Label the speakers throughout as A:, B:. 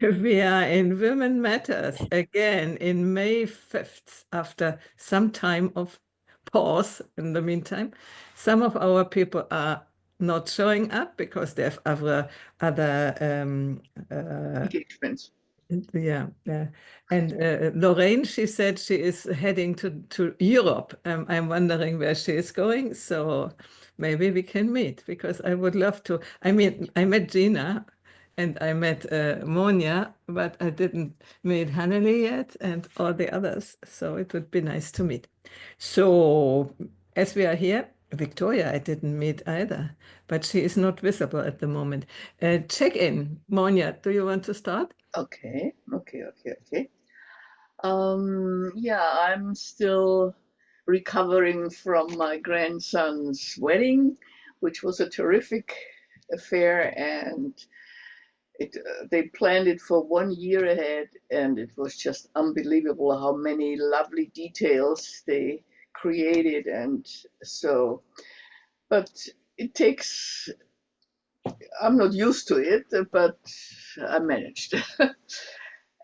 A: We are in Women Matters again in May 5th, after some time of pause in the meantime. Some of our people are not showing up because they have other
B: engagements.
A: yeah, yeah. And Lorraine, she said she is heading to Europe. I'm wondering where she is going. So maybe we can meet because I would love to. I mean, I met Gina and I met Monia, but I didn't meet Hanneli yet and all the others. So it would be nice to meet. So as we are here, Victoria, I didn't meet either, but she is not visible at the moment. Check in. Monia, do you want to start?
B: Okay. Yeah, I'm still recovering from my grandson's wedding, which was a terrific affair, and they planned it for 1 year ahead, and it was just unbelievable how many lovely details they created. And so, but it takes, I'm not used to it, but I managed.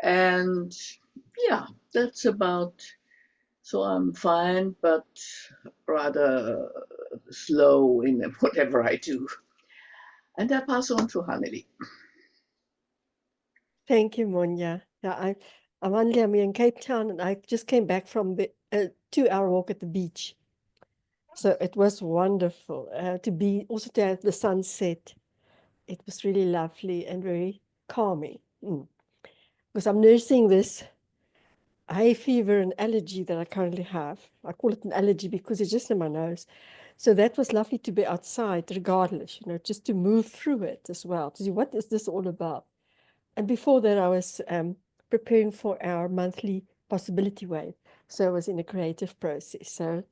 B: And yeah, that's about, so I'm fine, but rather slow in whatever I do. And I pass on to Hanneli.
C: Thank you, Monia. Yeah, I'm Anlia. I'm in Cape Town, and I just came back from the 2-hour walk at the beach. So it was wonderful to be also to have the sunset. It was really lovely and very calming. Because I'm nursing this hay fever and allergy that I currently have. I call it an allergy because it's just in my nose. So that was lovely to be outside, regardless, just to move through it as well, to see what is this all about. And before that, I was preparing for our monthly possibility wave. So I was in a creative process. So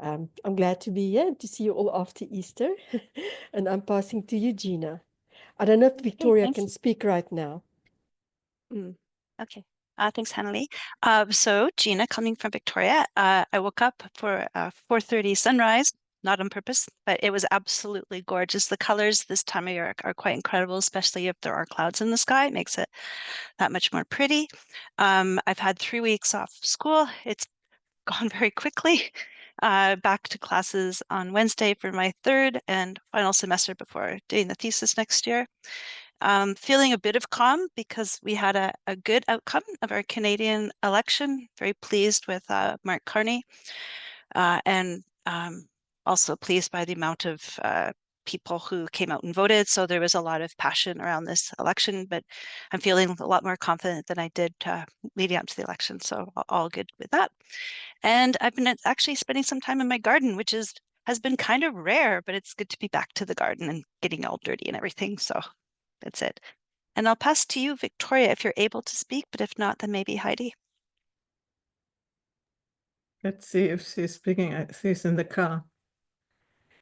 C: I'm glad to be here and to see you all after Easter. And I'm passing to you, Gina. I don't know if Victoria can speak right now.
D: Okay. Thanks, Hanneli. So Gina, coming from Victoria, I woke up for a 4:30 sunrise, not on purpose, but it was absolutely gorgeous. The colors this time of year are quite incredible, especially if there are clouds in the sky. It makes it that much more pretty. I've had 3 weeks off school. It's gone very quickly. Back to classes on Wednesday for my third and final semester before doing the thesis next year. Feeling a bit of calm because we had a good outcome of our Canadian election. Very pleased with Mark Carney, and also pleased by the amount of people who came out and voted. So there was a lot of passion around this election, but I'm feeling a lot more confident than I did leading up to the election. So all good with that. And I've been actually spending some time in my garden, which has been kind of rare, but it's good to be back to the garden and getting all dirty and everything. So that's it. And I'll pass to you, Victoria, if you're able to speak, but if not, then maybe Heidi.
A: Let's see if she's speaking. She's in the car.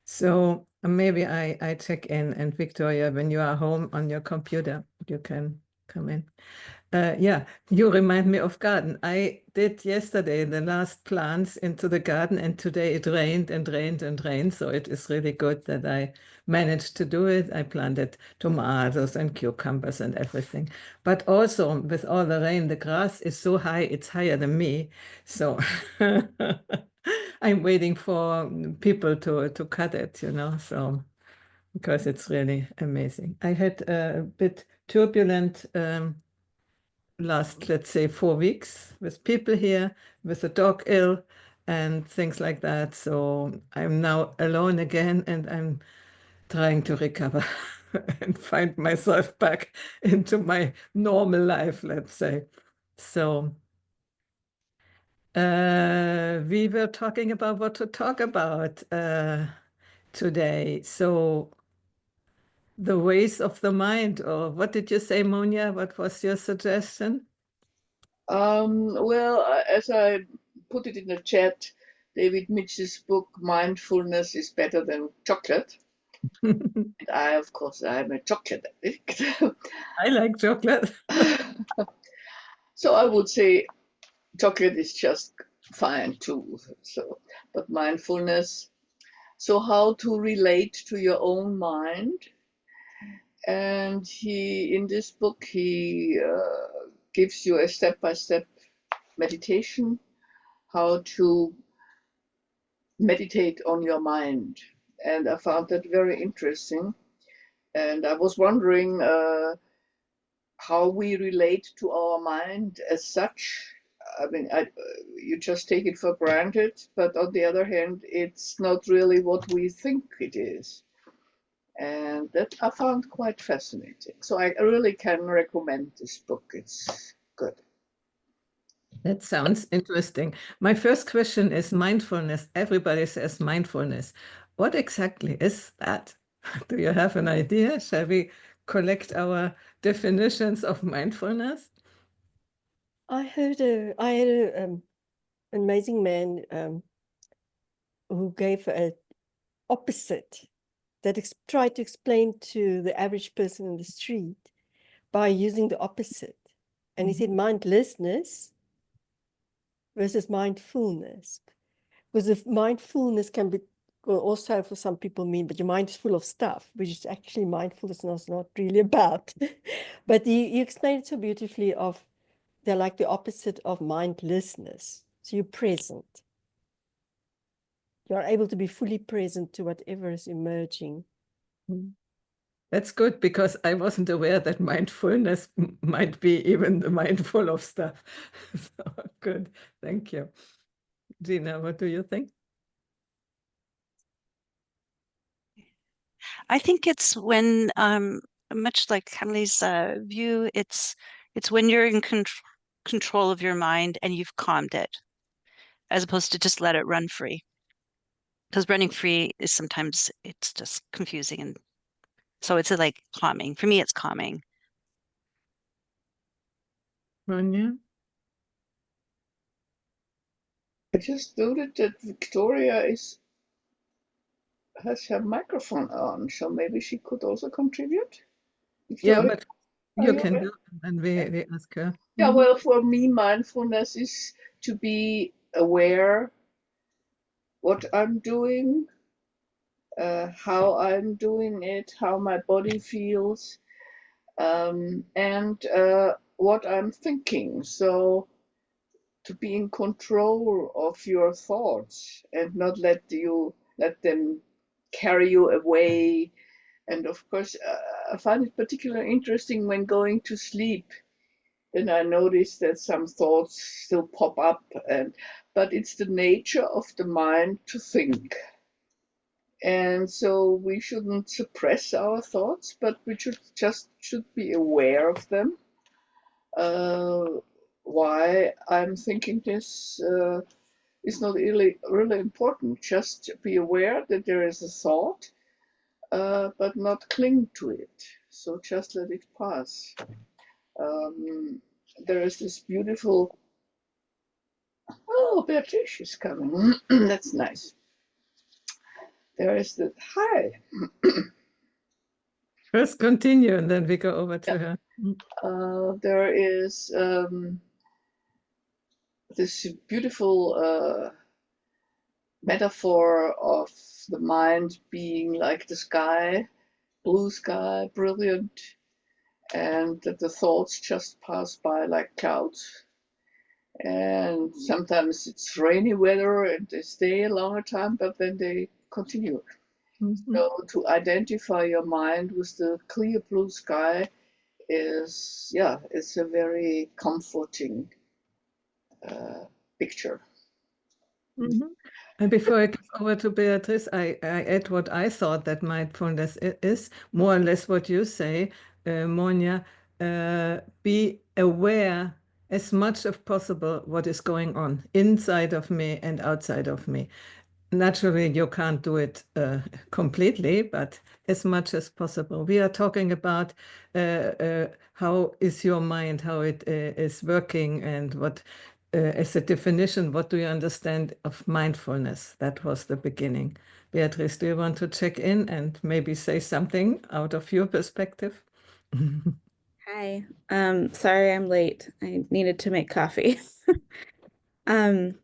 A: So maybe I check in, and Victoria, when you are home on your computer, you can come in. Yeah, you remind me of garden. I did yesterday the last plants into the garden, and today it rained and rained and rained. So it is really good that I managed to do it. I planted tomatoes and cucumbers and everything. But also with all the rain, the grass is so high, it's higher than me. So I'm waiting for people to cut it, so because it's really amazing. I had a bit turbulent last, let's say, 4 weeks with people here, with a dog ill and things like that. So I'm now alone again, and I'm trying to recover and find myself back into my normal life, let's say. So we were talking about what to talk about today. So the ways of the mind, or what did you say, Monia? What was your suggestion?
B: Well, as I put it in the chat, David Mitchell's book, Mindfulness is Better Than Chocolate. And of course, I'm a chocolate addict.
A: I like chocolate.
B: So I would say chocolate is just fine too. So, but mindfulness. So how to relate to your own mind And in this book, he gives you a step-by-step meditation, how to meditate on your mind. And I found that very interesting. And I was wondering how we relate to our mind as such. I mean, you just take it for granted, but on the other hand, it's not really what we think it is. And that I found quite fascinating. So I really can recommend this book. It's good.
A: That sounds interesting. My first question is mindfulness. Everybody says mindfulness. What exactly is that? Do you have an idea? Shall we collect our definitions of mindfulness?
C: I had an amazing man who gave an opposite that tried to explain to the average person in the street by using the opposite. And he said mindlessness versus mindfulness. Because if mindfulness can be, well, also for some people mean, but your mind is full of stuff, which is actually mindfulness is not really about. But you explained it so beautifully of they're like the opposite of mindlessness. So you're present. You're able to be fully present to whatever is emerging.
A: That's good, because I wasn't aware that mindfulness might be even the mindful of stuff. So good, thank you. Gina, what do you think?
D: I think it's when, much like Hanley's view, it's when you're in control of your mind and you've calmed it, as opposed to just let it run free. Because running free is sometimes it's just confusing, and so it's like calming. For me, it's calming.
A: Ronja?
B: I just noted that Victoria has her microphone on, so maybe she could also contribute.
A: Yeah,
B: Victoria,
A: but you can do it, and we ask her.
B: Yeah, well, for me, mindfulness is to be aware what I'm doing, how I'm doing it, how my body feels, and what I'm thinking. So to be in control of your thoughts and not let them carry you away. And of course, I find it particularly interesting when going to sleep. Then I notice that some thoughts still pop up, but it's the nature of the mind to think. And so we shouldn't suppress our thoughts, but we should be aware of them. Why I'm thinking this is not really important. Just be aware that there is a thought, but not cling to it. So just let it pass. There is this beautiful. Oh, Beatrice is coming. That's nice. There is the hi.
A: First continue, and then we go over to her.
B: There is this beautiful metaphor of the mind being like the sky, blue sky, brilliant, and that the thoughts just pass by like clouds. And sometimes it's rainy weather and they stay a longer time, but then they continue. So to identify your mind with the clear blue sky it's a very comforting picture.
A: And before I give over to Beatrice, I add what I thought that mindfulness is, more or less what you say, Monia. Be aware as much as possible what is going on inside of me and outside of me. Naturally, you can't do it completely, but as much as possible. We are talking about how is your mind, how it is working, and what, as a definition, what do you understand of mindfulness? That was the beginning. Beatrice, do you want to check in and maybe say something out of your perspective?
E: Hi. Sorry I'm late. I needed to make coffee. Um,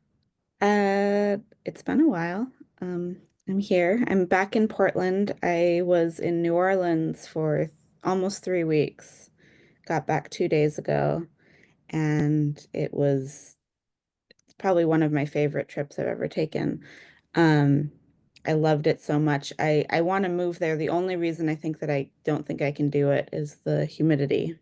E: it's been a while. I'm here. I'm back in Portland. I was in New Orleans for almost 3 weeks. Got back 2 days ago, and it was probably one of my favorite trips I've ever taken. Um, I loved it so much. I want to move there. The only reason I think that I don't think I can do it is the humidity.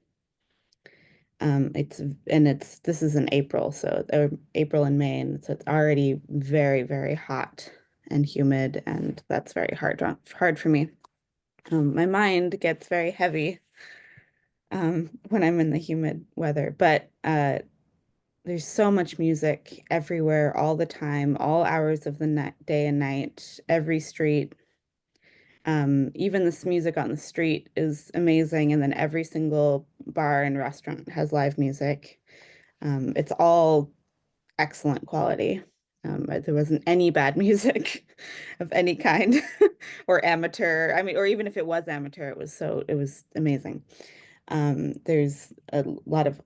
E: This is in April, so or April and May, and so it's already very, very hot and humid, and that's very hard for me. My mind gets very heavy when I'm in the humid weather, but there's so much music everywhere, all the time, all hours of the day and night, every street. Even this music on the street is amazing, and then every single bar and restaurant has live music. It's all excellent quality. There wasn't any bad music of any kind or amateur. I mean, or even if it was amateur, it was amazing. There's a lot of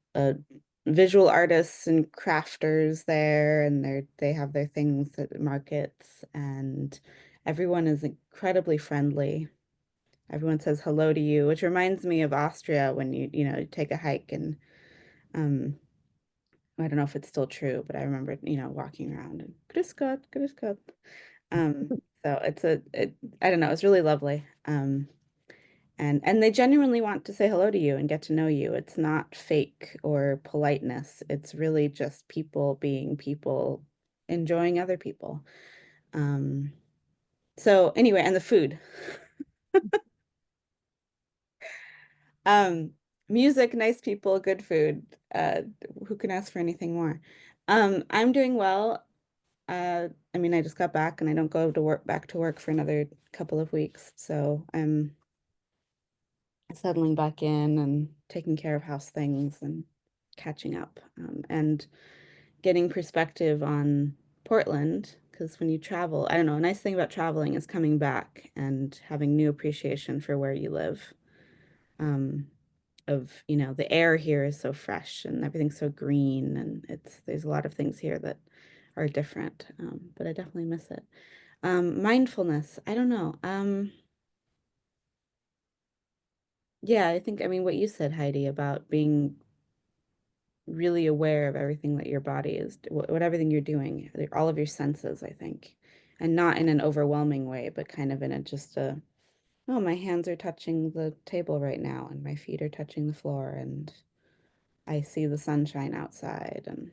E: visual artists and crafters there, and they have their things at markets, and everyone is incredibly friendly. Everyone says hello to you, which reminds me of Austria when you take a hike and I don't know if it's still true, but I remember, walking around and grüß Gott, grüß Gott. So I don't know, it's really lovely. And they genuinely want to say hello to you and get to know you. It's not fake or politeness. It's really just people being people, enjoying other people. So anyway, and the food. Music, nice people, good food. Who can ask for anything more? I'm doing well. I mean, I just got back and I don't go to back to work for another couple of weeks. So I'm settling back in and taking care of house things and catching up, and getting perspective on Portland. Because when you travel, I don't know, a nice thing about traveling is coming back and having new appreciation for where you live. The air here is so fresh and everything's so green, and there's a lot of things here that are different, but I definitely miss it. Mindfulness, I don't know. Yeah, I mean, what you said, Heidi, about being really aware of everything that your body is, what everything you're doing, all of your senses, I think, and not in an overwhelming way, but kind of in oh, my hands are touching the table right now, and my feet are touching the floor, and I see the sunshine outside, and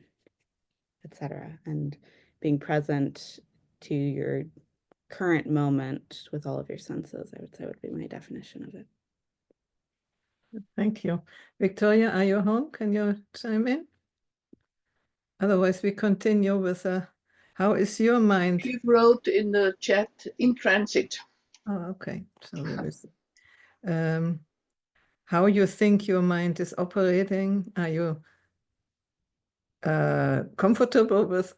E: etc. And being present to your current moment with all of your senses, I would say would be my definition of it.
A: Thank you. Victoria, are you home? Can you chime in? Otherwise, we continue with how is your mind?
B: You wrote in the chat, in transit.
A: Oh, okay. So how you think your mind is operating? Are you comfortable with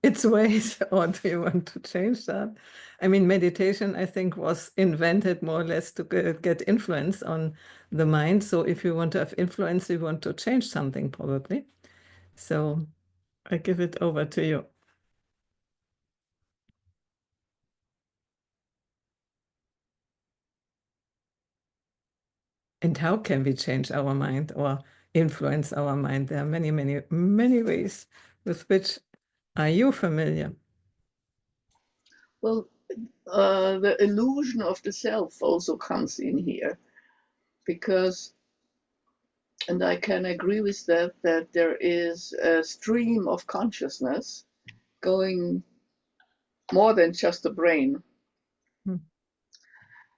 A: its ways, or do you want to change that? I mean, meditation, I think, was invented more or less to get influence on the mind. So if you want to have influence, you want to change something, probably. So I give it over to you. And how can we change our mind or influence our mind? There are many, many, many ways. With which are you familiar?
B: Well, the illusion of the self also comes in here, because, and I can agree with that there is a stream of consciousness going more than just the brain.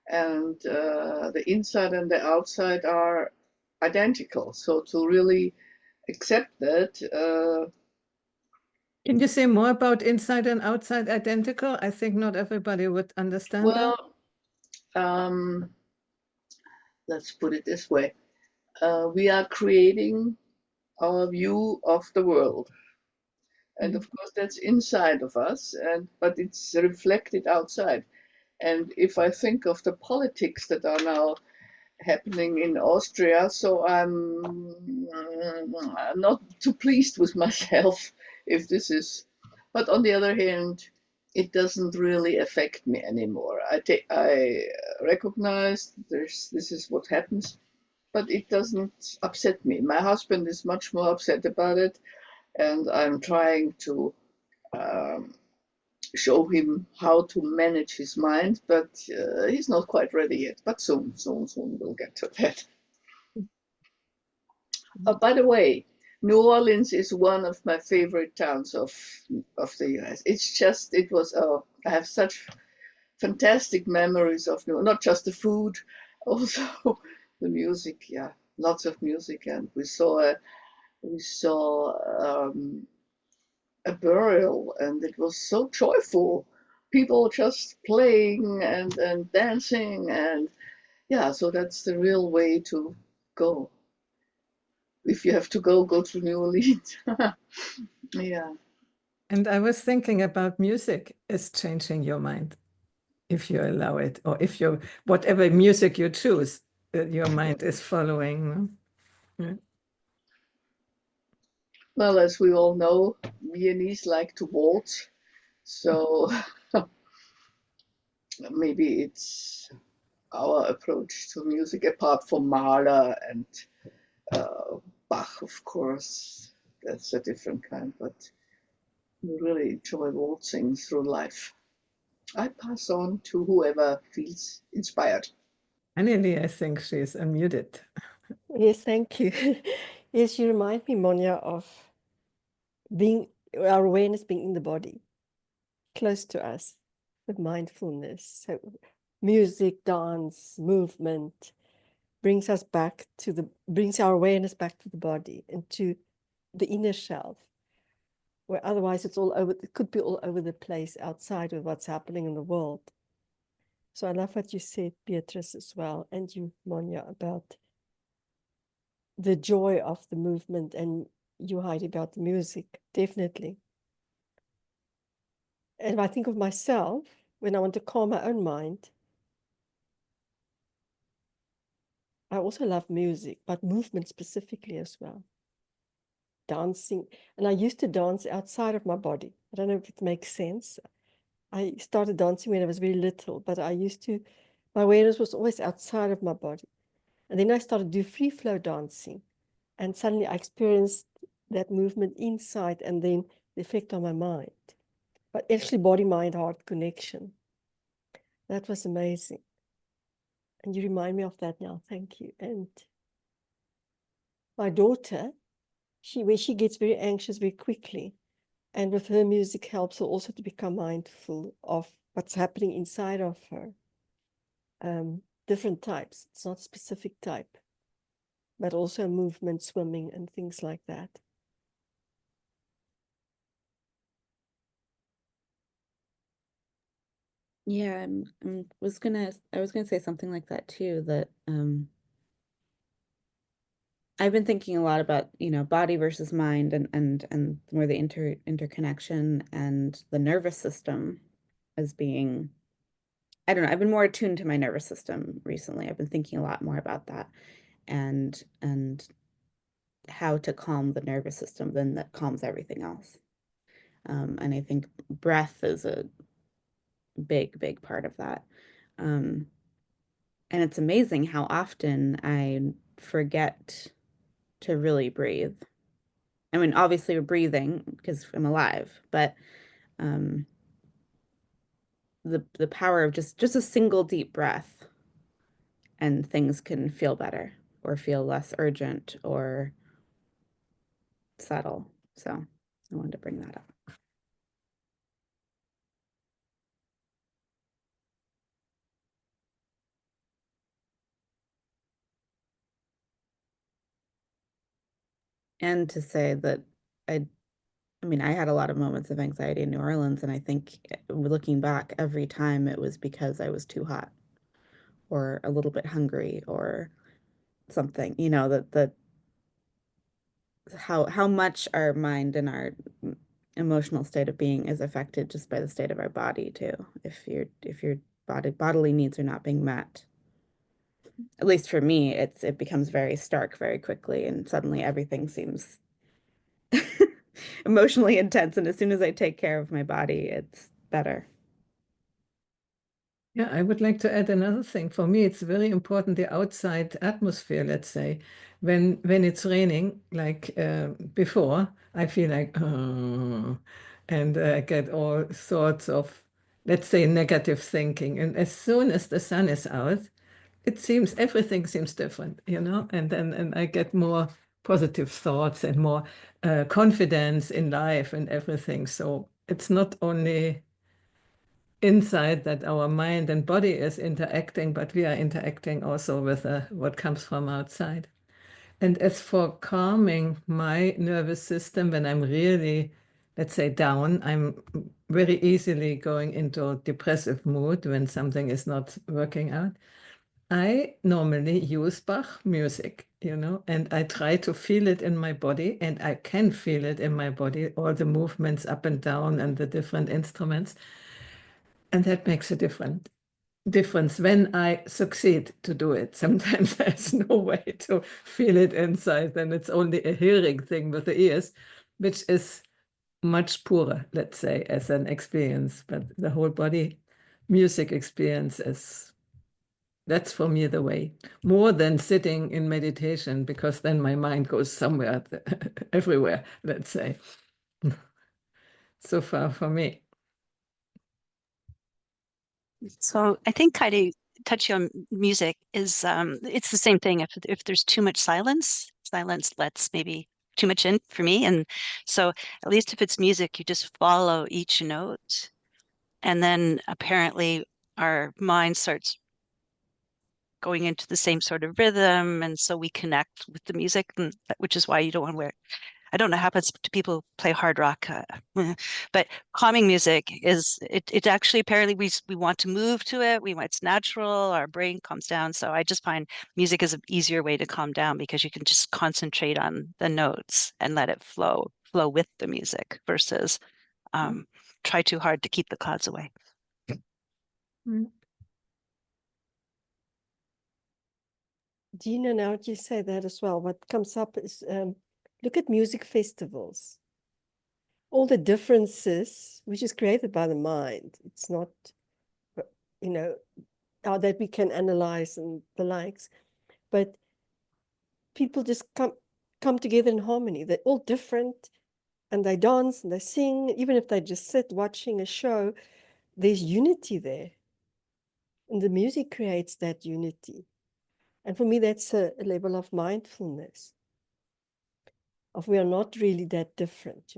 B: And the inside and the outside are identical. So to really accept that.
A: Can you say more about inside and outside identical? I think not everybody would understand that.
B: Well, let's put it this way. We are creating our view of the world. And of course, that's inside of us, but it's reflected outside. And if I think of the politics that are now happening in Austria, so I'm not too pleased with myself if this is. But on the other hand, it doesn't really affect me anymore. I recognize this is what happens, but it doesn't upset me. My husband is much more upset about it, and I'm trying to show him how to manage his mind, but he's not quite ready yet. But soon we'll get to that. By the way, New Orleans is one of my favorite towns of the U.S. I have such fantastic memories of not just the food, also the music. Yeah, lots of music, and we saw a burial, and it was so joyful. People just playing and dancing, and yeah, so that's the real way to go. If you have to go to New Orleans. Yeah.
A: And I was thinking about music is changing your mind if you allow it, or if you, whatever music you choose, your mind is following. Yeah.
B: Well, as we all know, Viennese like to waltz, so maybe it's our approach to music, apart from Mahler and Bach, of course. That's a different kind, but we really enjoy waltzing through life. I pass on to whoever feels inspired.
A: Annelie, I think she's unmuted.
C: Yes, thank you. Yes, you remind me, Monia, of being our awareness being in the body, close to us, with mindfulness. So music, dance, movement brings our awareness back to the body and to the inner self, where otherwise it could be all over the place outside of what's happening in the world. So I love what you said, Beatrice, as well, and you, Monia, about the joy of the movement, and you, Heidi, about the music, definitely. And if I think of myself, when I want to calm my own mind, I also love music, but movement specifically as well. Dancing. And I used to dance outside of my body. I don't know if it makes sense. I started dancing when I was very little, but my awareness was always outside of my body. And then I started to do free flow dancing. And suddenly I experienced that movement inside and then the effect on my mind. But actually body, mind, heart connection. That was amazing. And you remind me of that now. Thank you. And my daughter, when she gets very anxious very quickly, and with her, music helps her also to become mindful of what's happening inside of her. Different types. It's not a specific type, but also movement, swimming, and things like that.
E: Yeah, I was gonna say something like that too, that I've been thinking a lot about, body versus mind and more the interconnection and the nervous system as being, I don't know, I've been more attuned to my nervous system recently. I've been thinking a lot more about that and how to calm the nervous system then that calms everything else. And I think breath is a big part of that. And it's amazing how often I forget to really breathe. I mean, obviously we're breathing because I'm alive, but the power of just a single deep breath and things can feel better or feel less urgent or subtle. So I wanted to bring that up. And to say that I had a lot of moments of anxiety in New Orleans, and I think looking back, every time it was because I was too hot or a little bit hungry or something, that how much our mind and our emotional state of being is affected just by the state of our body too. If your bodily needs are not being met, at least for me, it becomes very stark very quickly, and suddenly everything seems emotionally intense. And as soon as I take care of my body, it's better.
A: Yeah, I would like to add another thing. For me, it's very important, the outside atmosphere, let's say. When it's raining, like before, I feel like, oh, and I get all sorts of, let's say, negative thinking. And as soon as the sun is out, it seems everything seems different, and I get more positive thoughts and more confidence in life and everything. So it's not only inside that our mind and body is interacting, but we are interacting also with what comes from outside. And as for calming my nervous system when I'm really, let's say, down, I'm very easily going into depressive mood when something is not working out. I normally use Bach music, and I try to feel it in my body, and I can feel it in my body, all the movements up and down and the different instruments. And that makes a difference when I succeed to do it. Sometimes there's no way to feel it inside, then it's only a hearing thing with the ears, which is much poorer, let's say, as an experience. But the whole body music experience that's for me the way, more than sitting in meditation, because then my mind goes somewhere, everywhere, let's say. So far for me.
D: So I think kind of touching on music is it's the same thing. If there's too much silence lets maybe too much in for me. And so at least if it's music, you just follow each note, and then apparently our mind starts going into the same sort of rhythm, and so we connect with the music, and which is why you don't want to wear. I don't know what happens to people who play hard rock, but calming music is it actually apparently we want to move to it. It's natural, our brain calms down. So I just find music is an easier way to calm down because you can just concentrate on the notes and let it flow with the music versus try too hard to keep the clouds away.
C: Gina, now that you say that as well, what comes up is look at music festivals. All the differences, which is created by the mind. It's not, that we can analyze and the likes, but people just come together in harmony. They're all different, and they dance and they sing. Even if they just sit watching a show, there's unity there. And the music creates that unity. And for me, that's a level of mindfulness. We are not really that different,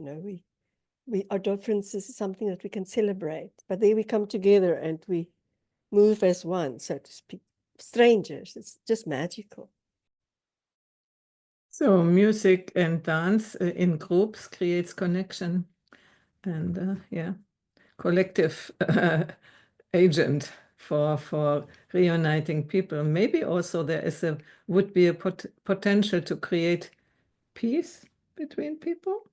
C: our differences is something that we can celebrate. But there we come together and we move as one, so to speak. Strangers, it's just magical.
A: So music and dance in groups creates connection and collective agent for reuniting people. Maybe also there would be a potential to create peace between people.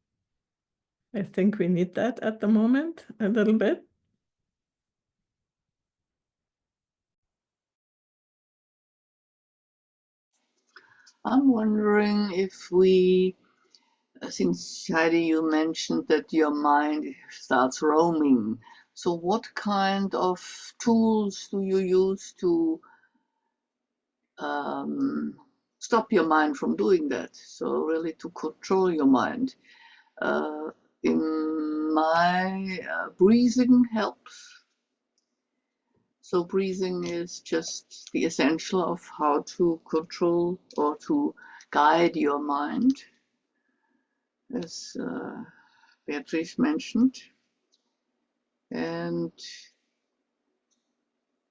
A: I think we need that at the moment a little bit.
B: I'm wondering if we, since Heidi, you mentioned that your mind starts roaming. So what kind of tools do you use to stop your mind from doing that? So really to control your mind. In my breathing helps. So breathing is just the essential of how to control or to guide your mind, as Beatrice mentioned. And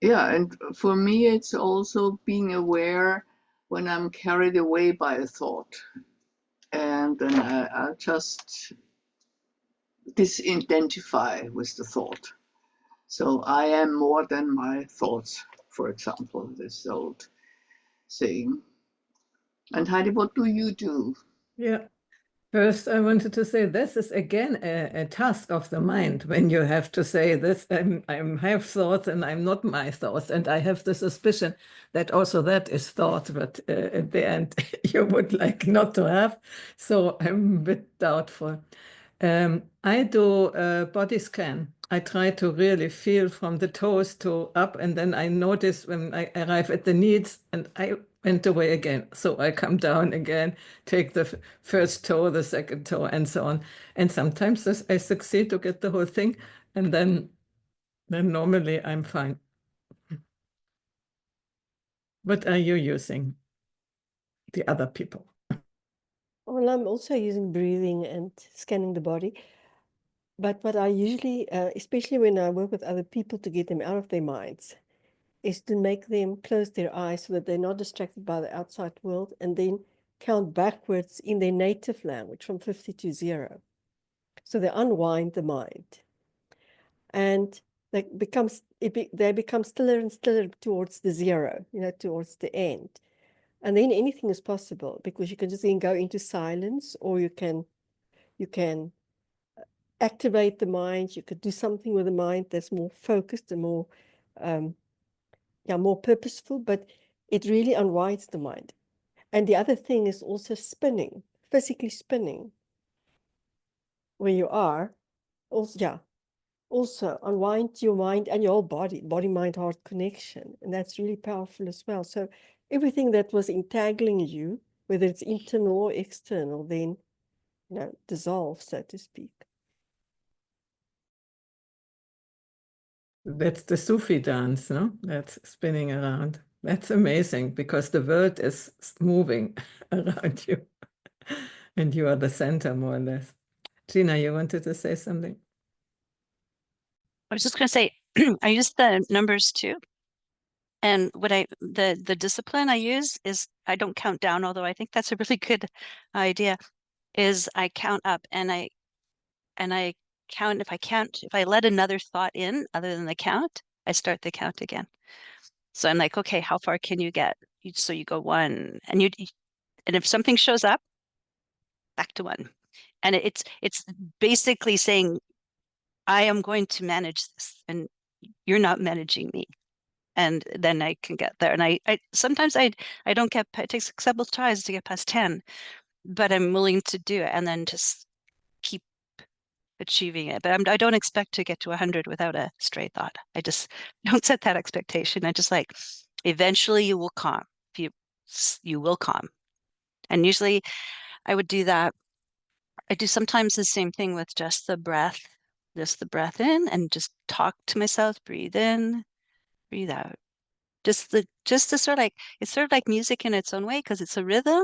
B: and for me, it's also being aware when I'm carried away by a thought. And then I just disidentify with the thought. So I am more than my thoughts, for example, this old saying. And Heidi, what do you do?
A: Yeah. First, I wanted to say this is again a task of the mind when you have to say this, I have thoughts and I'm not my thoughts. And I have the suspicion that also that is thought, but at the end you would like not to have. So I'm a bit doubtful. I do a body scan I try to really feel from the toes to up, and then I notice when I arrive at the knees, and I went away again. So I come down again, take the first toe, the second toe, and so on. And sometimes I succeed to get the whole thing, and then normally I'm fine. What are you using? The other people.
C: Well, I'm also using breathing and scanning the body. But what I usually, especially when I work with other people to get them out of their minds, is to make them close their eyes so that they're not distracted by the outside world, and then count backwards in their native language from 50 to 0. So they unwind the mind. And they become stiller and stiller towards the 0, towards the end. And then anything is possible, because you can just then go into silence, or you can activate the mind. You could do something with the mind that's more focused and more more purposeful, but it really unwinds the mind. And the other thing is also spinning, physically spinning where you are. Also unwind your mind and your whole body, mind heart connection, and that's really powerful as well. So everything that was entangling you, whether it's internal or external, then dissolves, so to speak.
A: That's the Sufi dance, no? That's spinning around. That's amazing, because the world is moving around you and you are the center, more or less. Gina, you wanted to say something?
D: I was just going to say, I use the numbers too. And what the discipline I use is I don't count down, although I think that's a really good idea, is I count up, and I count. If I let another thought in other than the count, I start the count again. So I'm like, okay, how far can you get? So you go 1, and and if something shows up, back to 1. And it's basically saying, I am going to manage this, and you're not managing me. And then I can get there. And I sometimes I don't get, it takes several tries to get past 10, but I'm willing to do it, and then just keep achieving it. But I don't expect to get to 100 without a stray thought. I just don't set that expectation. I just like, eventually you will calm. You will calm. And usually I would do that. I do sometimes the same thing with just the breath in, and just talk to myself, breathe in, breathe out. Just the sort of like, it's sort of like music in its own way, because it's a rhythm,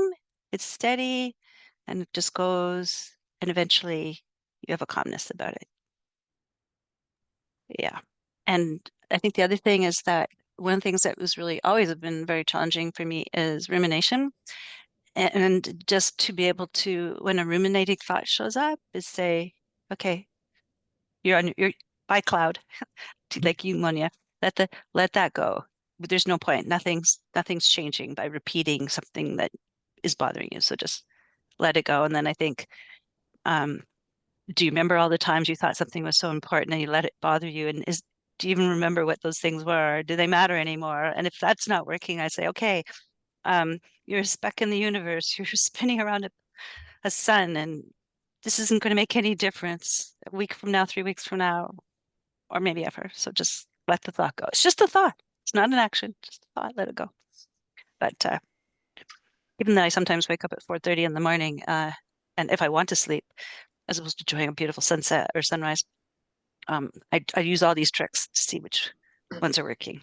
D: it's steady, and it just goes, and eventually you have a calmness about it. Yeah. And I think the other thing is that one of the things that was really always have been very challenging for me is rumination. And just to be able to, when a ruminating thought shows up, is say, okay, you're by cloud, like you, Monia, let that go. But there's no point. Nothing's changing by repeating something that is bothering you. So just let it go. And then I think, do you remember all the times you thought something was so important and you let it bother you? And do you even remember what those things were? Do they matter anymore? And if that's not working, I say, okay, you're a speck in the universe. You're spinning around a sun, and this isn't going to make any difference a week from now, 3 weeks from now, or maybe ever. So just let the thought go. It's just a thought. It's not an action, just a thought, let it go. But even though I sometimes wake up at 4:30 in the morning, and if I want to sleep, as opposed to enjoying a beautiful sunset or sunrise, I use all these tricks to see which ones are working.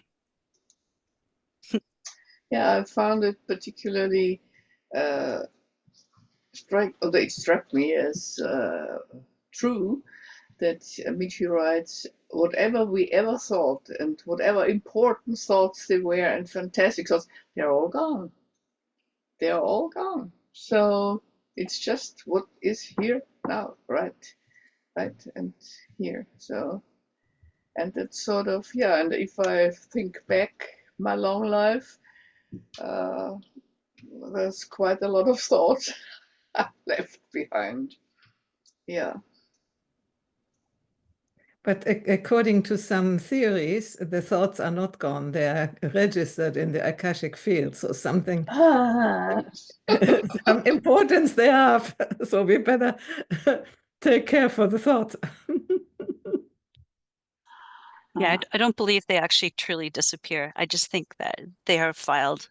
B: Yeah, I found it particularly it struck me as true that meteorites, whatever we ever thought and whatever important thoughts they were and fantastic thoughts, they're all gone. They're all gone. So it's just what is here now, right, and here. So, and it's sort of, yeah, and if I think back my long life, there's quite a lot of thoughts left behind. Yeah.
A: But according to some theories, the thoughts are not gone. They are registered in the Akashic field. So something, some importance they have. So we better take care for the thoughts.
D: Yeah, I don't believe they actually truly disappear. I just think that they are filed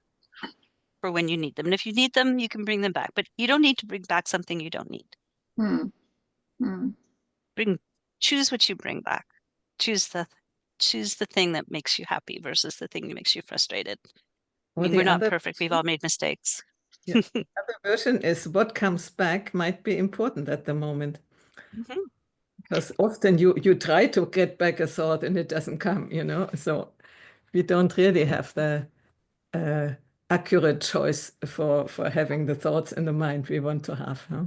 D: for when you need them. And if you need them, you can bring them back. But you don't need to bring back something you don't need.
B: Hmm. Hmm.
D: Choose what you bring back. Choose the thing that makes you happy versus the thing that makes you frustrated. I
A: Or
D: mean,
A: the
D: we're not
A: other
D: perfect. We've all made mistakes.
A: Yeah. Other version is what comes back might be important at the moment.
D: Mhm.
A: Because often you try to get back a thought and it doesn't come, So we don't really have the accurate choice for having the thoughts in the mind we want to have. Huh?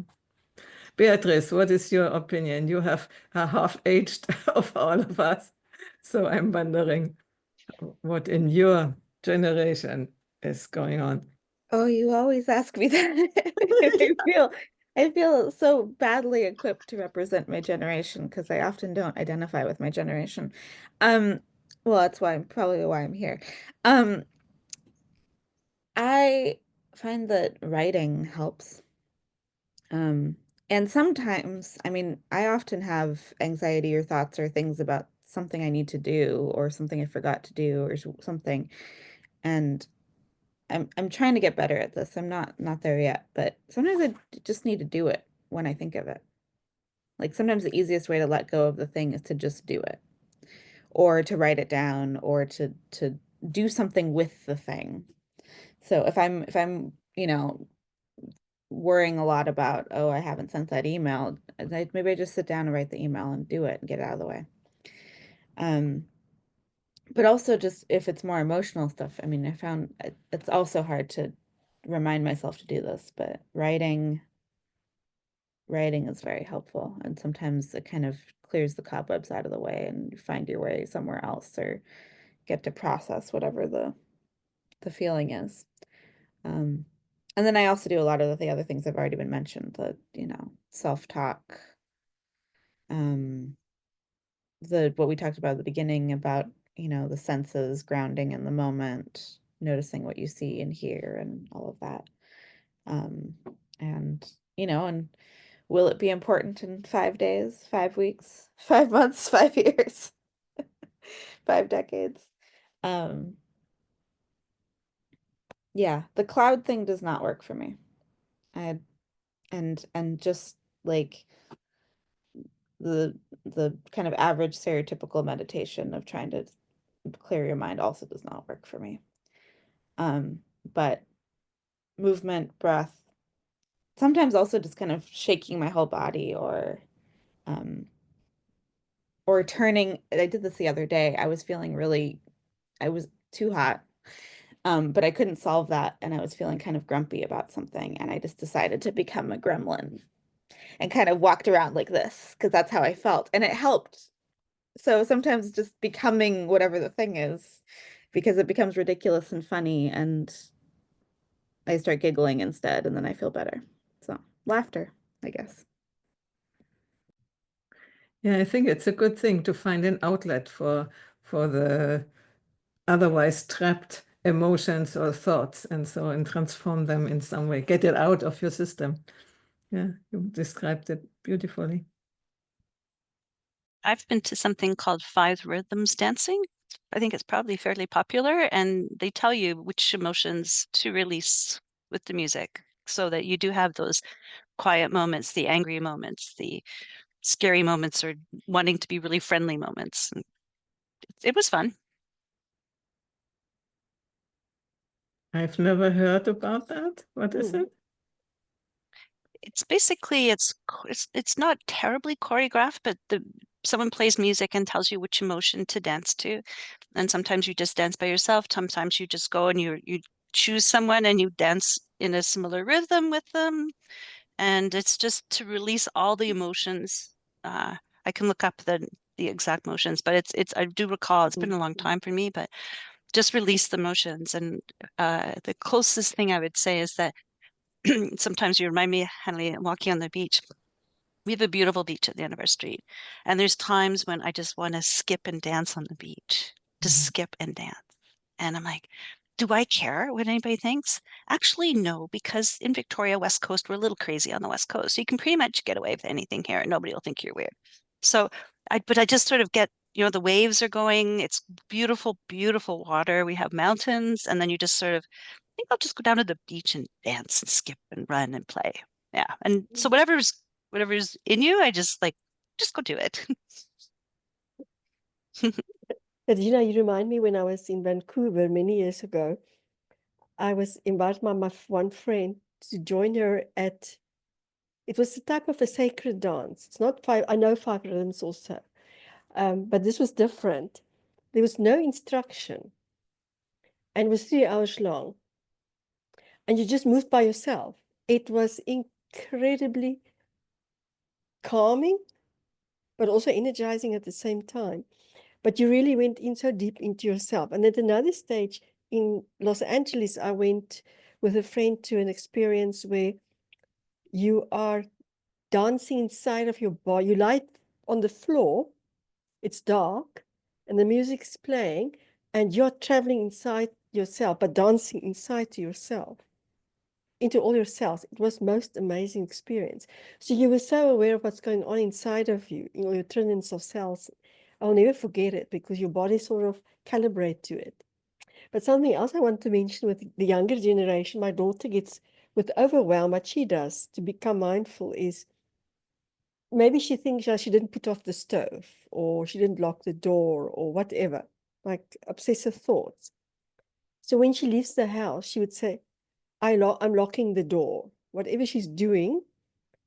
A: Beatrice, what is your opinion? You have a half-aged of all of us. So I'm wondering what in your generation is going on.
E: Oh, you always ask me that. I feel so badly equipped to represent my generation because I often don't identify with my generation. Um, well, that's probably why I'm here. Um, I find that writing helps. Um, and sometimes, I mean, I often have anxiety or thoughts or things about something I need to do or something I forgot to do or something. And I'm trying to get better at this. I'm not there yet, but sometimes I just need to do it when I think of it. Like sometimes the easiest way to let go of the thing is to just do it, or to write it down, or to do something with the thing. So if I'm worrying a lot about, oh, I haven't sent that email, maybe I just sit down and write the email and do it and get it out of the way. But also just if it's more emotional stuff, I mean, I found it's also hard to remind myself to do this, but writing is very helpful. And sometimes it kind of clears the cobwebs out of the way and you find your way somewhere else or get to process whatever the feeling is. And then I also do a lot of the other things I've already been mentioned, the, self-talk, what we talked about at the beginning about, the senses, grounding in the moment, noticing what you see and hear and all of that. Um, and will it be important in 5 days, 5 weeks, 5 months, 5 years, 5 decades? Yeah, the cloud thing does not work for me. I and just like the kind of average stereotypical meditation of trying to clear your mind also does not work for me. But movement, breath, sometimes also just kind of shaking my whole body um or turning. I did this the other day. I was too hot. But I couldn't solve that and I was feeling kind of grumpy about something and I just decided to become a gremlin and kind of walked around like this because that's how I felt and it helped. So sometimes just becoming whatever the thing is, because it becomes ridiculous and funny and I start giggling instead and then I feel better. So laughter, I guess.
A: Yeah, I think it's a good thing to find an outlet for the otherwise trapped emotions or thoughts and transform them in some way, get it out of your system. Yeah, you described it beautifully.
D: I've been to something called Five Rhythms Dancing. I think it's probably fairly popular, and they tell you which emotions to release with the music so that you do have those quiet moments, the angry moments, the scary moments, or wanting to be really friendly moments. And it was fun.
A: I've never heard about that. What is it?
D: It's basically it's not terribly choreographed, but someone plays music and tells you which emotion to dance to. And sometimes you just dance by yourself. Sometimes you just go and you choose someone and you dance in a similar rhythm with them. And it's just to release all the emotions. I can look up the exact motions, but it's I do recall it's been a long time for me, but just release the emotions. And the closest thing I would say is that sometimes you remind me, Henley, walking on the beach. We have a beautiful beach at the end of our street. And there's times when I just want to skip and dance on the beach, just skip and dance. And I'm like, do I care what anybody thinks? Actually, no, because in Victoria, West Coast, we're a little crazy on the West Coast. So you can pretty much get away with anything here and nobody will think you're weird. So but I just sort of get you know, the waves are going. It's beautiful, beautiful water. We have mountains, and then you just sort of think I'll just go down to the beach and dance and skip and run and play. Yeah. And so whatever's in you, I just go do it.
C: But you know, you remind me when I was in Vancouver many years ago, I was invited by my one friend to join her at, it was a type of a sacred dance. It's not five, I know five rhythms also, but this was different. There was no instruction, and it was 3 hours long, and you just moved by yourself. It was incredibly calming, but also energizing at the same time. But you really went in so deep into yourself. And at another stage in Los Angeles, I went with a friend to an experience where you are dancing inside of your body. You lie on the floor, it's dark, and the music's playing, and you're traveling inside yourself, but dancing inside to yourself, into all your cells. It was most amazing experience. So you were so aware of what's going on inside of you, in all your trillions of cells. I'll never forget it because your body sort of calibrate to it. But something else I want to mention with the younger generation, my daughter gets with overwhelm, what she does to become mindful is maybe she thinks she didn't put off the stove or she didn't lock the door or whatever, like obsessive thoughts. So when she leaves the house, she would say, I'm locking the door. Whatever she's doing,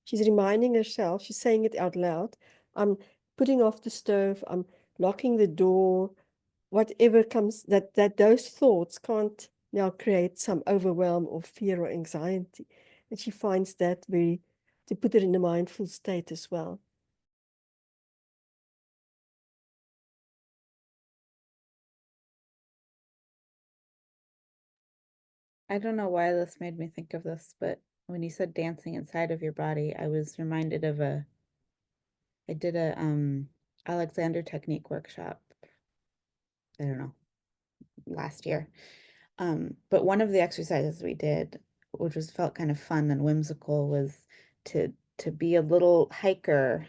C: she's reminding herself, she's saying it out loud. I'm putting off the stove, I'm locking the door, whatever comes, that those thoughts can't now create some overwhelm or fear or anxiety. And she finds that very, to put it in a mindful state as well.
E: I don't know why this made me think of this, but when you said dancing inside of your body, I was reminded of I did a Alexander technique workshop, I don't know, last year. But one of the exercises we did, which was felt kind of fun and whimsical, was to be a little hiker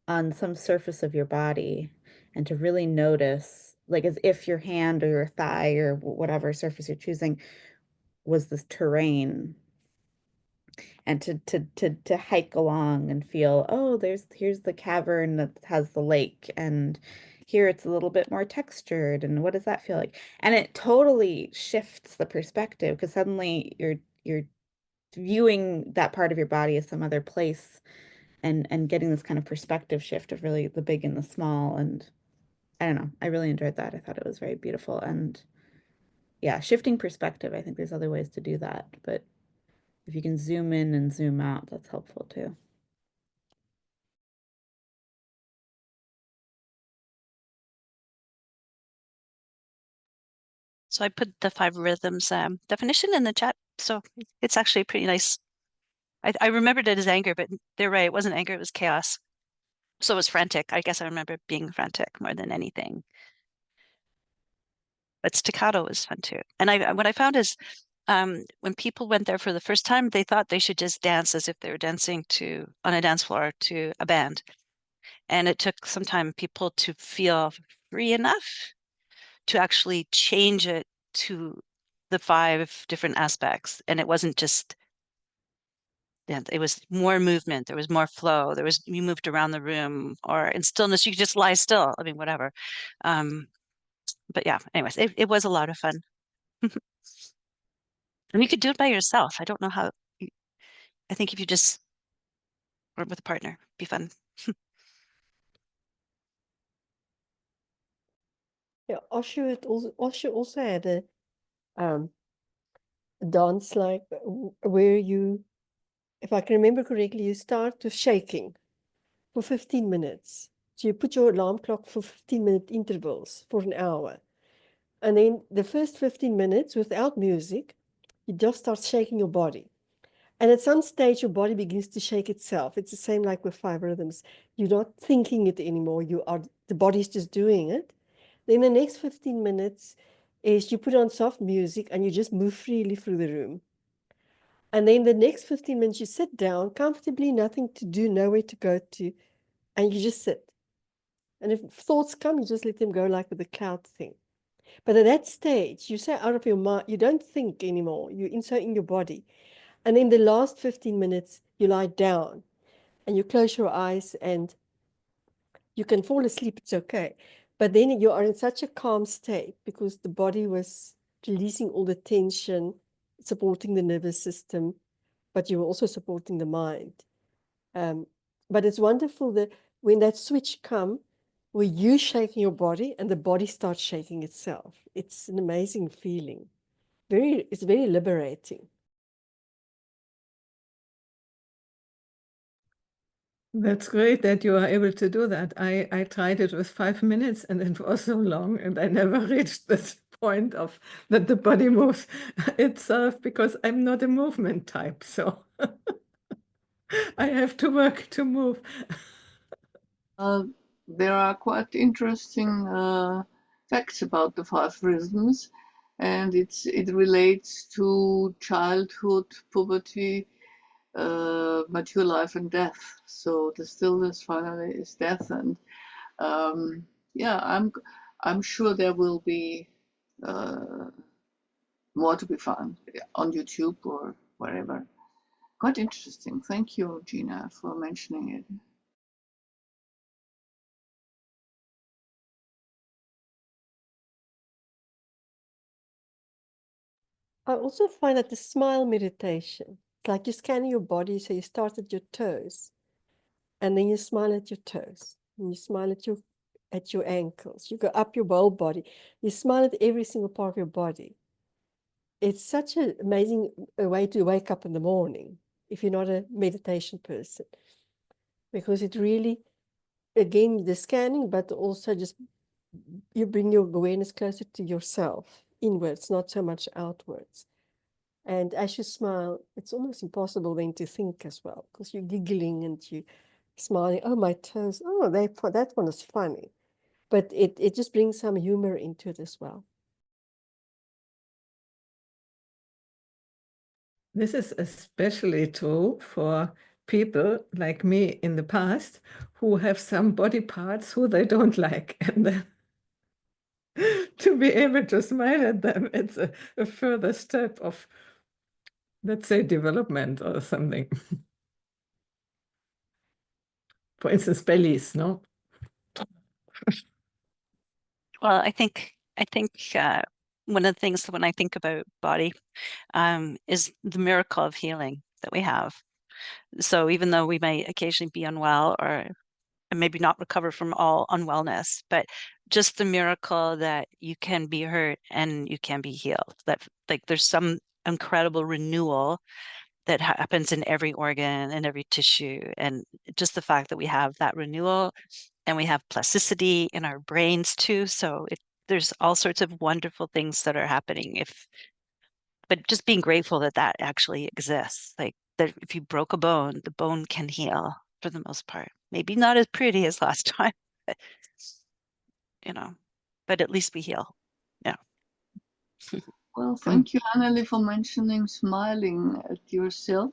E: on some surface of your body and to really notice, like as if your hand or your thigh or whatever surface you're choosing was this terrain, and to hike along and feel, oh, here's the cavern that has the lake, and here it's a little bit more textured, and what does that feel like? And it totally shifts the perspective because suddenly you're viewing that part of your body as some other place, and getting this kind of perspective shift of really the big and the small. And I don't know, I really enjoyed that. I thought it was very beautiful. And yeah, shifting perspective, I think there's other ways to do that, but if you can zoom in and zoom out, that's helpful too.
D: So I put the five rhythms definition in the chat. So it's actually pretty nice. I remembered it as anger, but they're right. It wasn't anger, it was chaos. So it was frantic. I guess I remember being frantic more than anything. But staccato was fun too. And what I found is when people went there for the first time, they thought they should just dance as if they were dancing on a dance floor to a band. And it took some time people to feel free enough to actually change it to the five different aspects. And it wasn't just dance, it was more movement, there was more flow, you moved around the room, or in stillness, you could just lie still. I mean, whatever. But yeah, anyways, it was a lot of fun. And you could do it by yourself. I don't know how, I think if you just or with a partner, be fun.
C: Yeah, Osho also had a dance like where you, if I can remember correctly, you start with shaking for 15 minutes. So you put your alarm clock for 15-minute intervals for an hour. And then the first 15 minutes without music, you just start shaking your body. And at some stage, your body begins to shake itself. It's the same like with five rhythms. You're not thinking it anymore. The body's just doing it. Then the next 15 minutes is you put on soft music and you just move freely through the room. And then the next 15 minutes, you sit down comfortably, nothing to do, nowhere to go to, and you just sit. And if thoughts come, you just let them go, like with the cloud thing. But at that stage, you say out of your mind, you don't think anymore. You're inside in your body. And in the last 15 minutes, you lie down and you close your eyes and you can fall asleep. It's okay. But then you are in such a calm state because the body was releasing all the tension, supporting the nervous system, but you were also supporting the mind. But it's wonderful that when that switch comes, where you shaking your body and the body starts shaking itself. It's an amazing feeling. It's very liberating.
A: That's great that you are able to do that. I tried it with 5 minutes and it was so long and I never reached this point of that the body moves itself because I'm not a movement type. So I have to work to move.
B: There are quite interesting facts about the 5 rhythms, and it relates to childhood, puberty, mature life, and death. So the stillness finally is death, and yeah, I'm sure there will be more to be found on YouTube or wherever. Quite interesting. Thank you, Gina, for mentioning it.
C: I also find that the smile meditation, it's like you're scanning your body. So you start at your toes and then you smile at your toes and you smile at your ankles. You go up your whole body. You smile at every single part of your body. It's such an amazing way to wake up in the morning if you're not a meditation person, because it really, again, the scanning, but also just you bring your awareness closer to yourself, inwards, not so much outwards. And as you smile, it's almost impossible then to think as well, because you're giggling and you smiling. Oh, my toes. Oh, that one is funny. But it just brings some humor into it as well.
A: This is especially true for people like me in the past who have some body parts who they don't like. And then to be able to smile at them, it's a further step of, let's say, development or something. For instance, bellies, no?
D: Well, I think one of the things when I think about body is the miracle of healing that we have. So even though we may occasionally be unwell or maybe not recover from all unwellness, but just the miracle that you can be hurt and you can be healed. That like there's some incredible renewal that happens in every organ and every tissue, and just the fact that we have that renewal and we have plasticity in our brains too. So there's all sorts of wonderful things that are happening but just being grateful that that actually exists. Like that if you broke a bone, the bone can heal for the most part. Maybe not as pretty as last time, but but at least we heal. Yeah.
B: Well, thank you, Annelie, for mentioning smiling at yourself.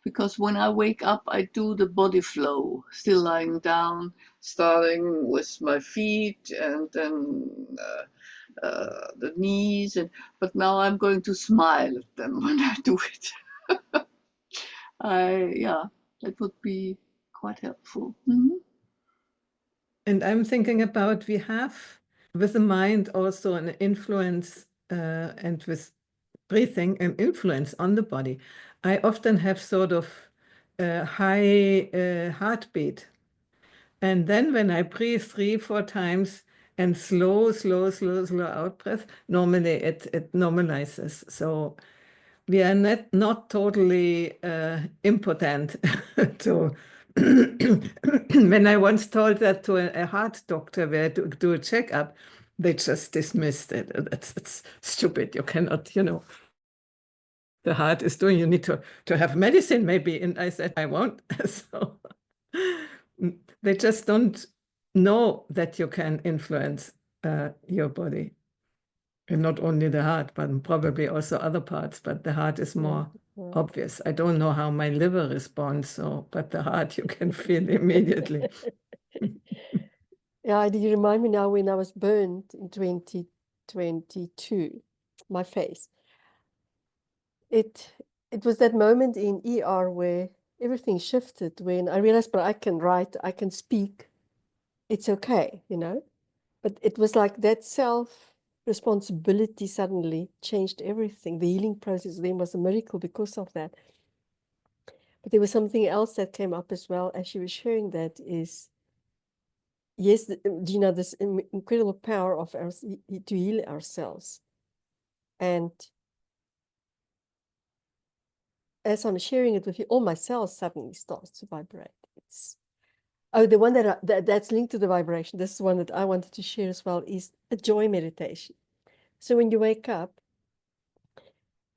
B: Because when I wake up, I do the body flow, still lying down, starting with my feet and then the knees. But now I'm going to smile at them when I do it. Yeah, that would be quite helpful.
A: And I'm thinking about we have with the mind also an influence and with breathing an influence on the body. I often have sort of a high heartbeat. And then when I breathe 3-4 times and slow out breath, normally it normalizes. So we are not totally impotent to when I once told that to a heart doctor where to do a checkup, they just dismissed it. That's stupid. You cannot, the heart is doing, you need to have medicine maybe. And I said, I won't. So they just don't know that you can influence your body. And not only the heart, but probably also other parts, but the heart is more obvious. I don't know how my liver responds, but the heart you can feel immediately.
C: Yeah, you remind me now when I was burned in 2022, my face. It was that moment in ER where everything shifted, when I realized, but I can write, I can speak, it's okay, you know. But it was like that self-responsibility suddenly changed everything. The healing process then was a miracle because of that. But there was something else that came up as well as she was sharing, that is, yes, Gina, this incredible power of ours to heal ourselves. And as I'm sharing it with you, all my cells suddenly starts to vibrate. It's the one that's linked to the vibration. This is one that I wanted to share as well, is a joy meditation. So when you wake up,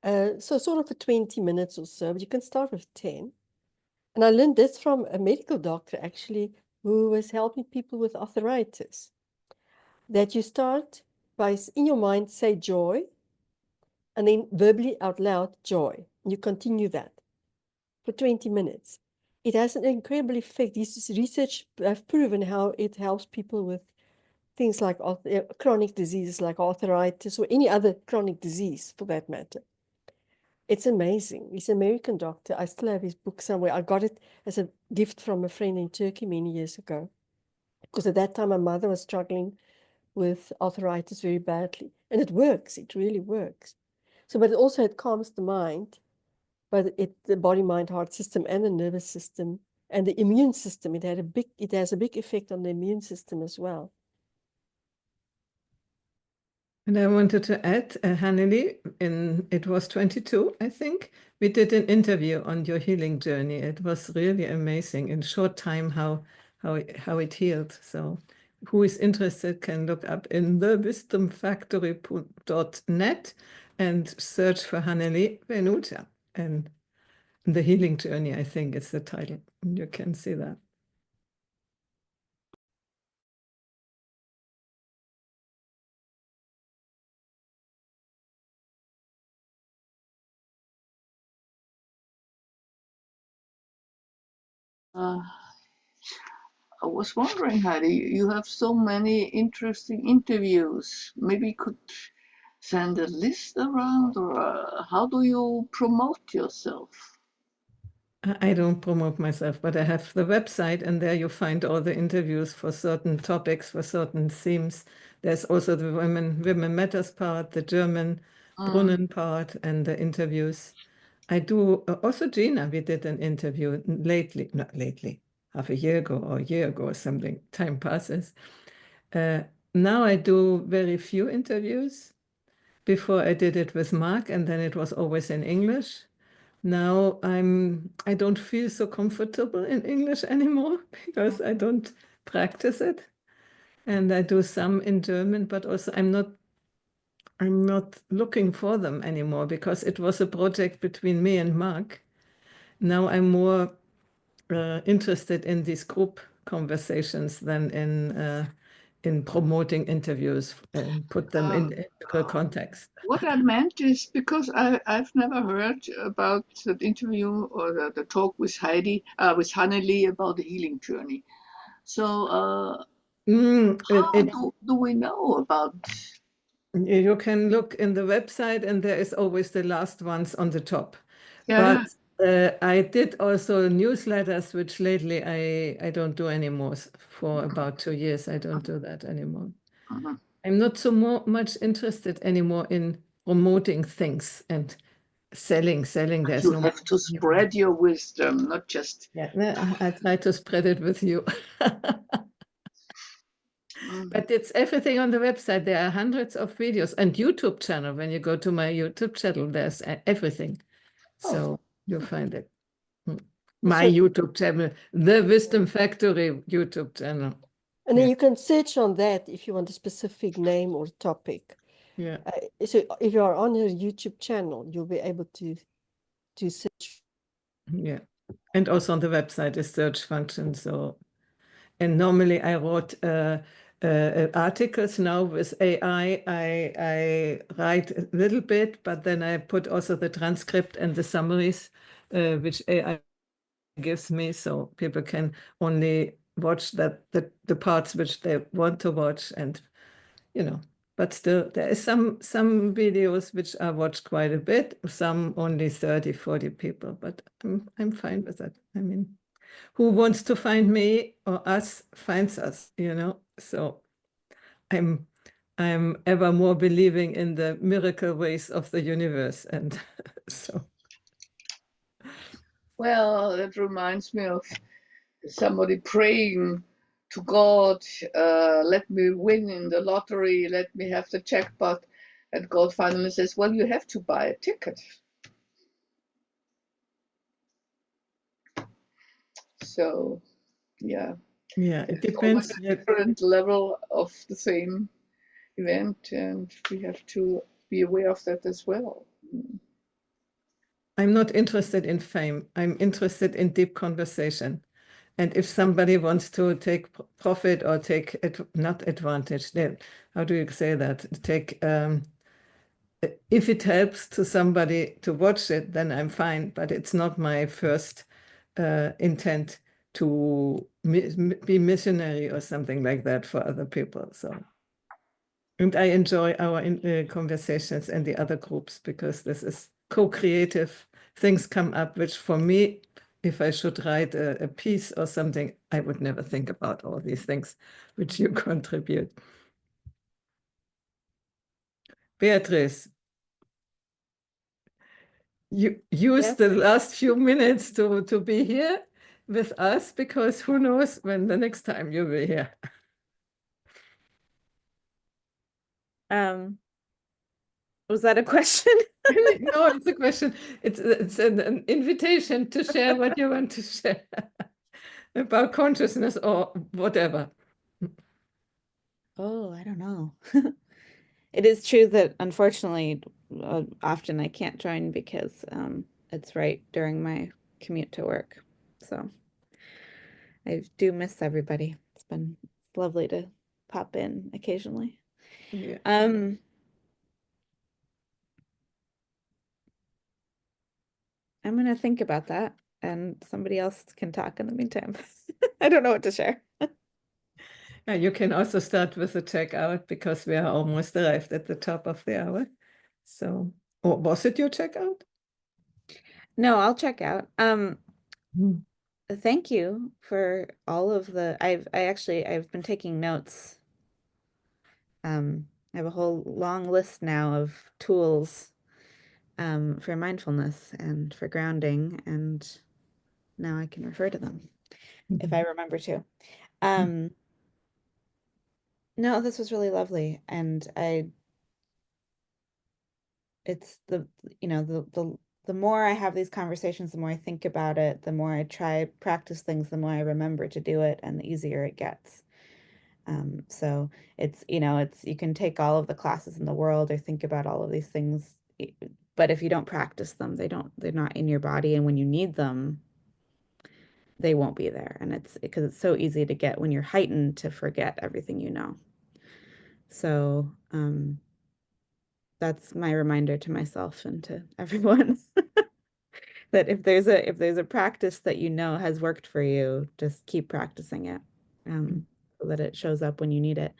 C: so sort of for 20 minutes or so, but you can start with 10. And I learned this from a medical doctor, actually, who was helping people with arthritis, that you start by, in your mind, say joy, and then verbally out loud, joy. You continue that for 20 minutes. It has an incredible effect. This research have proven how it helps people with things like chronic diseases like arthritis or any other chronic disease for that matter. It's amazing. He's an American doctor. I still have his book somewhere. I got it as a gift from a friend in Turkey many years ago, because at that time my mother was struggling with arthritis very badly. And it works. It really works. So, but also it calms the mind, but the body, mind, heart system and the nervous system and the immune system. It has a big effect on the immune system as well.
A: And I wanted to add, Hanneli, it was 22, I think, we did an interview on your healing journey. It was really amazing in short time how it healed. So who is interested can look up in thewisdomfactory.net and search for Hanneli Venuta. And the healing journey, I think is the title. You can see that.
B: I was wondering, Heidi, you have so many interesting interviews. Maybe you could send a list around, or how do you promote yourself?
A: I don't promote myself, but I have the website, and there you find all the interviews for certain topics, for certain themes. There's also the Women Matters part, the German Brunnen part, and the interviews. I do also Gina. We did an interview not lately, half a year ago or a year ago or something. Time passes. Now I do very few interviews. Before I did it with Mark, and then it was always in English. Now I don't feel so comfortable in English anymore because I don't practice it. And I do some in German, but also I'm not looking for them anymore because it was a project between me and Mark. Now I'm more interested in these group conversations than in promoting interviews and put them in context.
B: What I meant is, because I've never heard about that interview or the talk with Heidi, with Hanneli about the healing journey. So how do we know about?
A: You can look in the website, and there is always the last ones on the top.
B: Yeah.
A: But I did also newsletters, which lately I don't do anymore. For about 2 years, I don't do that anymore. I'm not so much interested anymore in promoting things and selling. There's
B: You have to spread your wisdom, not just.
A: Yeah, I try to spread it with you. But it's everything on the website. There are hundreds of videos and YouTube channel. When you go to my YouTube channel, there's everything. So you'll find it. My YouTube channel, The Wisdom Factory YouTube channel.
C: And then you can search on that if you want a specific name or topic.
A: Yeah.
C: So if you are on her YouTube channel, you'll be able to search.
A: Yeah. And also on the website is search function. So, and normally I wrote articles. Now with AI, I write a little bit, but then I put also the transcript and the summaries, which AI gives me, so people can only watch the parts which they want to watch, and but still there is some videos which are watched quite a bit, some only 30, 40 people, but I'm fine with that. I mean, who wants to find me or us finds us, so I'm ever more believing in the miracle ways of the universe, and so.
B: Well, that reminds me of somebody praying to God, let me win in the lottery, let me have the jackpot. And God finally says, well, you have to buy a ticket. So, yeah.
A: Yeah, it
B: It's always
A: depends.
B: a different level of the same event, and we have to be aware of that as well.
A: I'm not interested in fame. I'm interested in deep conversation. And if somebody wants to take profit or take not advantage, then how do you say that? Take if it helps to somebody to watch it, then I'm fine. But it's not my first intent to be missionary or something like that for other people. So, and I enjoy our conversations and the other groups, because this is co-creative. Things come up, which for me, if I should write a piece or something, I would never think about all these things which you contribute. Beatrice, you use
E: Yes.
A: the last few minutes to be here with us, because who knows when the next time you'll be here.
E: Was that a question?
A: No, it's a question. It's an invitation to share what you want to share about consciousness or whatever.
E: Oh, I don't know. It is true that unfortunately, often I can't join because it's right during my commute to work. So I do miss everybody. It's lovely to pop in occasionally.
A: Yeah.
E: I'm gonna think about that, and somebody else can talk in the meantime. I don't know what to share.
A: You can also start with the checkout, because we are almost arrived at the top of the hour. So, or was it your checkout?
E: No, I'll check out.
A: Hmm.
E: Thank you for all of the I've been taking notes. I have a whole long list now of tools for mindfulness and for grounding, and now I can refer to them if I remember to. No, this was really lovely, and it's the more I have these conversations, the more I think about it, the more I try practice things, the more I remember to do it, and the easier it gets. So it's you can take all of the classes in the world or think about all of these things, but if you don't practice them, they're not in your body, and when you need them, they won't be there. And it's because it's so easy to get, when you're heightened, to forget everything you know. So that's my reminder to myself and to everyone that if there's a practice that you know has worked for you, just keep practicing it, so that it shows up when you need it.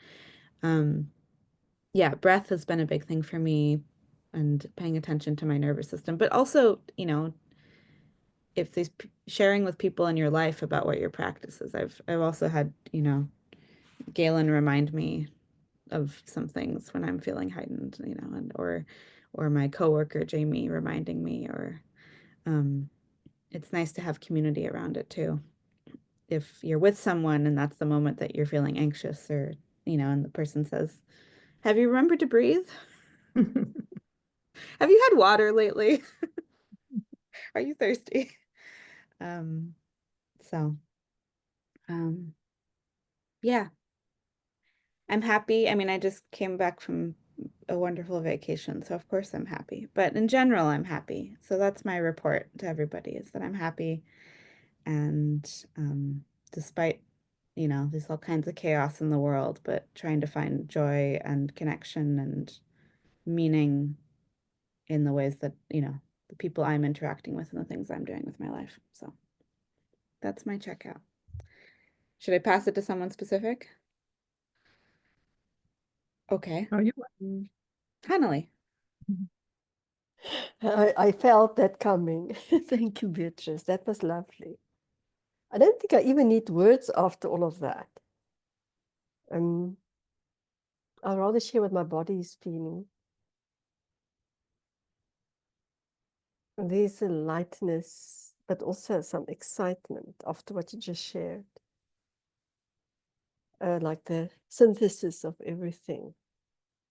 E: Yeah, breath has been a big thing for me, and paying attention to my nervous system, but also, if there's sharing with people in your life about what your practice is. I've also had, Galen remind me of some things when I'm feeling heightened, and or my coworker Jamie reminding me, or it's nice to have community around it too. If you're with someone and that's the moment that you're feeling anxious, or and the person says, "Have you remembered to breathe? Have you had water lately? Are you thirsty?" Um, so, yeah, I'm happy. I mean, I just came back from a wonderful vacation, so of course I'm happy. But in general, I'm happy. So that's my report to everybody, is that I'm happy. And despite, there's all kinds of chaos in the world, but trying to find joy and connection and meaning in the ways that, the people I'm interacting with and the things I'm doing with my life. So that's my checkout. Should I pass it to someone specific? Okay.
A: Are you?
E: Hanley.
C: I felt that coming. Thank you, Beatrice. That was lovely. I don't think I even need words after all of that. I'd rather share what my body is feeling. There's a lightness, but also some excitement after what you just shared. Like the synthesis of everything.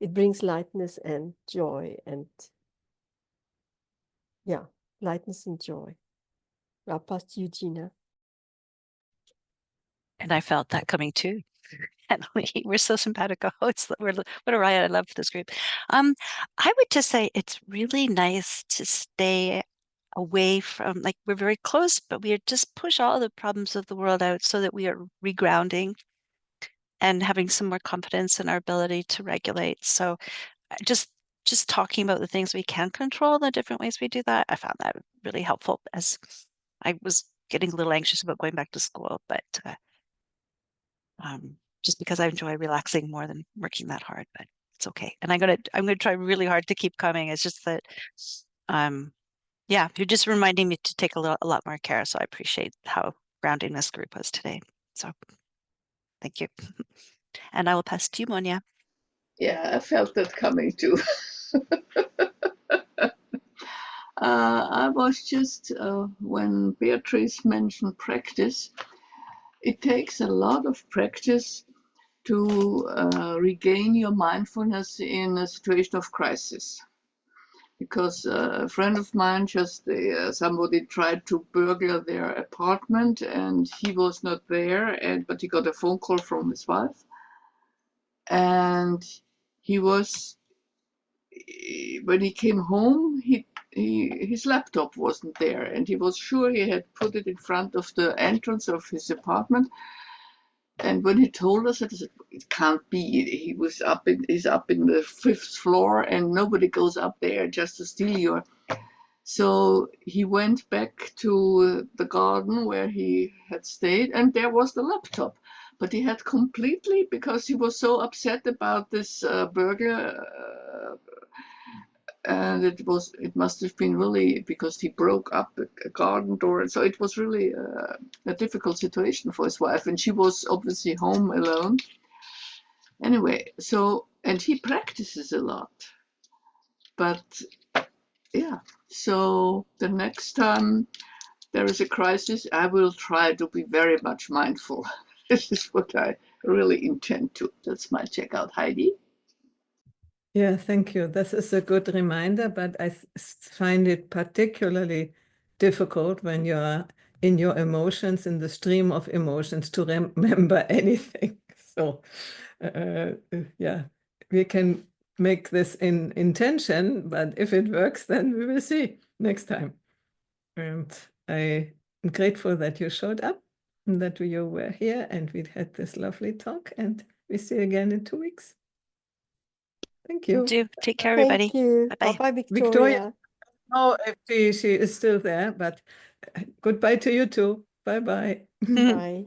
C: It brings lightness and joy and, yeah, lightness and joy. I'll pass to you, Gina.
D: And I felt that coming too. And we're so simpatico. What a riot. I love this group. I would just say it's really nice to stay away from, like, we're very close, but we just push all the problems of the world out so that we are regrounding and having some more confidence in our ability to regulate. So just talking about the things we can control, the different ways we do that, I found that really helpful as I was getting a little anxious about going back to school, but just because I enjoy relaxing more than working that hard, but it's okay. And I'm gonna try really hard to keep coming. It's just that, yeah, you're just reminding me to take a lot more care. So I appreciate how grounding this group was today. So thank you. And I will pass to you, Monia.
B: Yeah, I felt that coming too. I was just, when Beatrice mentioned practice, it takes a lot of practice to regain your mindfulness in a situation of crisis. Because a friend of mine somebody tried to burglar their apartment and he was not there, but he got a phone call from his wife, and when he came home, his laptop wasn't there, and he was sure he had put it in front of the entrance of his apartment. And when he told us, it can't be. He's up in the 5th floor, and nobody goes up there just to steal your. So he went back to the garden where he had stayed, and there was the laptop. But he had completely, because he was so upset about this burglar, and it must have been really because he broke up a garden door, and so it was really a difficult situation for his wife, and she was obviously home alone. Anyway, and he practices a lot, but yeah. So the next time there is a crisis, I will try to be very much mindful. This is what I really intend to. That's my checkout, Heidi.
A: Yeah, thank you. This is a good reminder, but I find it particularly difficult when you're in your emotions, in the stream of emotions, to remember anything. So, yeah, we can make this in intention, but if it works, then we will see next time. And I am grateful that you showed up, and that you were here, and we had this lovely talk, and we see you again in 2 weeks. Thank you.
D: Take care, everybody.
C: Thank you.
D: Bye-bye.
C: Bye-bye,
A: Victoria.
C: Victoria.
A: Oh, if she is still there, but goodbye to you too. Bye-bye.
C: Bye.